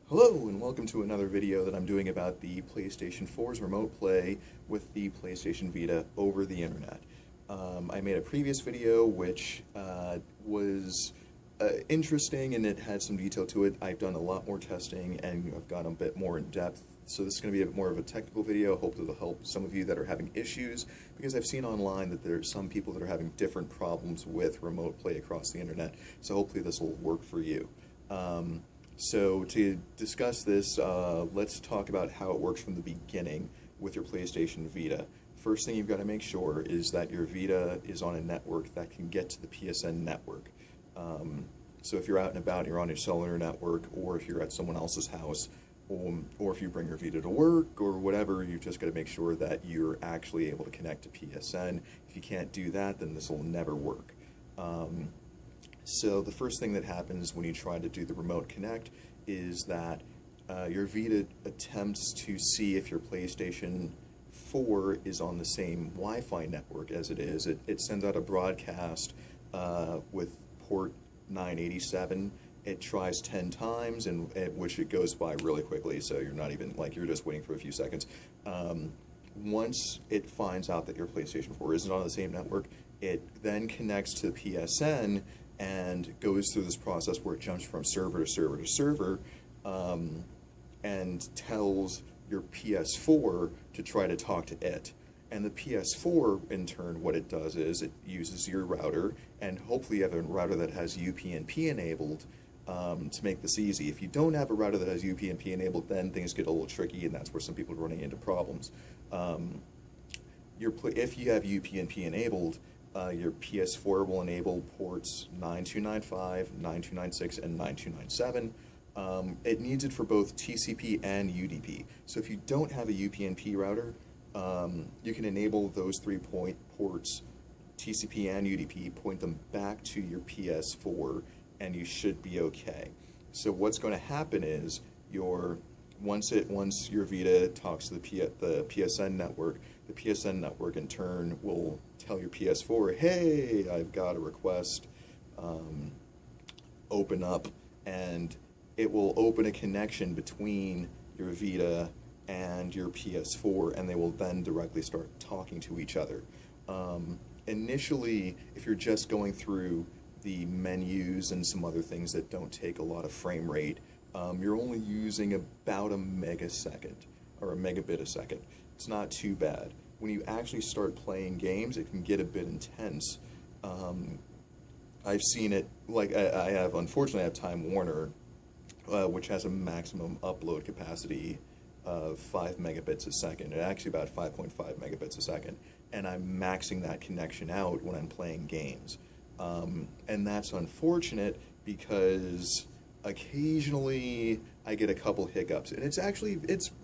Hello and welcome to another video that I'm doing about the PlayStation 4's remote play with the PlayStation Vita over the internet. I made a previous video which was interesting and it had some detail to it. I've done a lot more testing and I've gone a bit more in depth, so this is going to be a bit more of a technical video. Hopefully it'll help some of you that are having issues, because I've seen online that there's some people that are having different problems with remote play across the internet, so hopefully this will work for you. So to discuss this, let's talk about how it works from the beginning with your PlayStation Vita. First thing you've got to make sure is that your Vita is on a network that can get to the PSN network. So if you're out and about, you're on your cellular network, or if you're at someone else's house, or if you bring your Vita to work or whatever, you've just got to make sure that you're actually able to connect to PSN. If you can't do that, then this will never work. So the first thing that happens when you try to do the remote connect is that your Vita attempts to see if your PlayStation 4 is on the same Wi-Fi network as it is. It sends out a broadcast with port 987. It tries 10 times, and which it goes by really quickly, so you're not even, like, you're just waiting for a few seconds. Once it finds out that your PlayStation 4 isn't on the same network, it then connects to PSN and goes through this process where it jumps from server to server to server, and tells your PS4 to try to talk to it. And the PS4, in turn, what it does is it uses your router, and hopefully you have a router that has UPnP enabled to make this easy. If you don't have a router that has UPnP enabled, then things get a little tricky, and that's where some people are running into problems. If you have UPnP enabled, your PS4 will enable ports 9295, 9296, and 9297. It needs it for both TCP and UDP. So if you don't have a UPnP router, you can enable those ports, TCP and UDP, point them back to your PS4, and you should be okay. So what's going to happen is once your Vita talks to the PSN network, the PSN network in turn will tell your PS4, hey, I've got a request, open up, and it will open a connection between your Vita and your PS4, and they will then directly start talking to each other. Initially, if you're just going through the menus and some other things that don't take a lot of frame rate, you're only using about a megasecond, or a megabit a second. It's not too bad. When you actually start playing games, it can get a bit intense. I've seen it, like, unfortunately I have Time Warner, which has a maximum upload capacity of 5 megabits a second, and actually about 5.5 megabits a second, and I'm maxing that connection out when I'm playing games. And that's unfortunate because occasionally I get a couple hiccups, and it's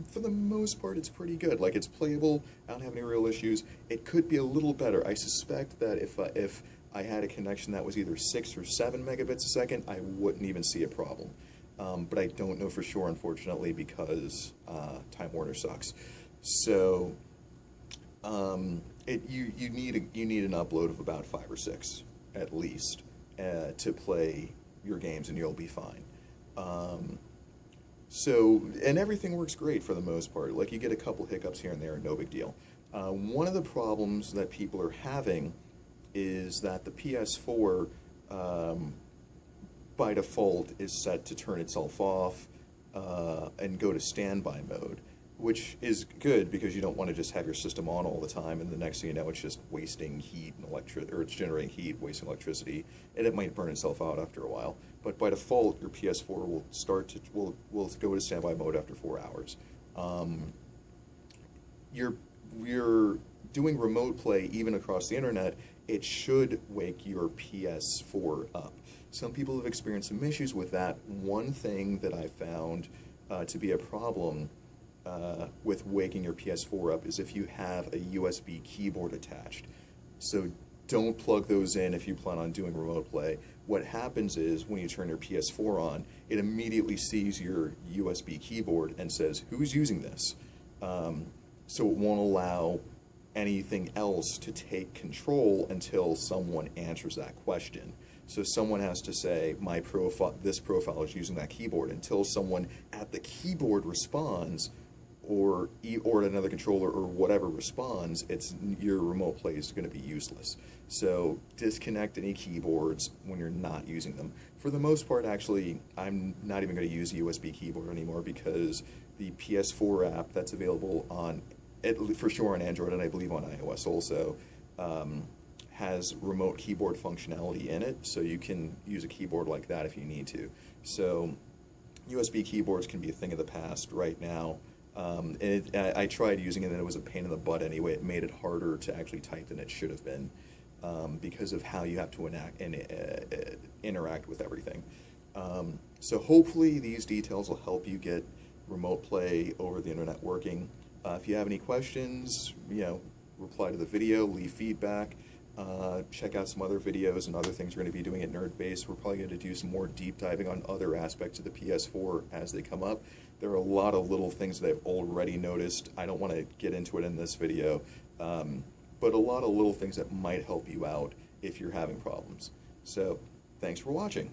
for the most part, it's pretty good. Like, it's playable, I don't have any real issues. It could be a little better. I suspect that if I had a connection that was either 6 or 7 megabits a second, I wouldn't even see a problem. But I don't know for sure, unfortunately, because Time Warner sucks. So you need an upload of about 5 or 6 at least to play your games, and you'll be fine. And everything works great for the most part. Like, you get a couple hiccups here and there, no big deal. One of the problems that people are having is that the PS4 by default is set to turn itself off and go to standby mode, which is good because you don't want to just have your system on all the time, and the next thing you know, it's just wasting heat and or it's generating heat, wasting electricity, and it might burn itself out after a while. But by default, your PS4 will go to standby mode after 4 hours. You're doing remote play even across the internet. It should wake your PS4 up. Some people have experienced some issues with that. One thing that I found to be a problem with waking your PS4 up is if you have a USB keyboard attached. So don't plug those in if you plan on doing remote play. What happens is when you turn your PS4 on, it immediately sees your USB keyboard and says, who's using this? So it won't allow anything else to take control until someone answers that question. So someone has to say, my profile, this profile is using that keyboard. Until someone at the keyboard responds, or another controller or whatever responds, your remote play is going to be useless. So disconnect any keyboards when you're not using them. For the most part, actually, I'm not even going to use a USB keyboard anymore, because the PS4 app that's available for sure on Android, and I believe on iOS also, has remote keyboard functionality in it, so you can use a keyboard like that if you need to. So USB keyboards can be a thing of the past right now. I tried using it, and it was a pain in the butt anyway. It made it harder to actually type than it should have been, because of how you have to interact with everything. So hopefully these details will help you get remote play over the internet working. If you have any questions, reply to the video, leave feedback. Check out some other videos and other things we're going to be doing at Nerd-Base. We're probably going to do some more deep diving on other aspects of the PS4 as they come up. There are a lot of little things that I've already noticed. I don't want to get into it in this video, but a lot of little things that might help you out if you're having problems. So, thanks for watching.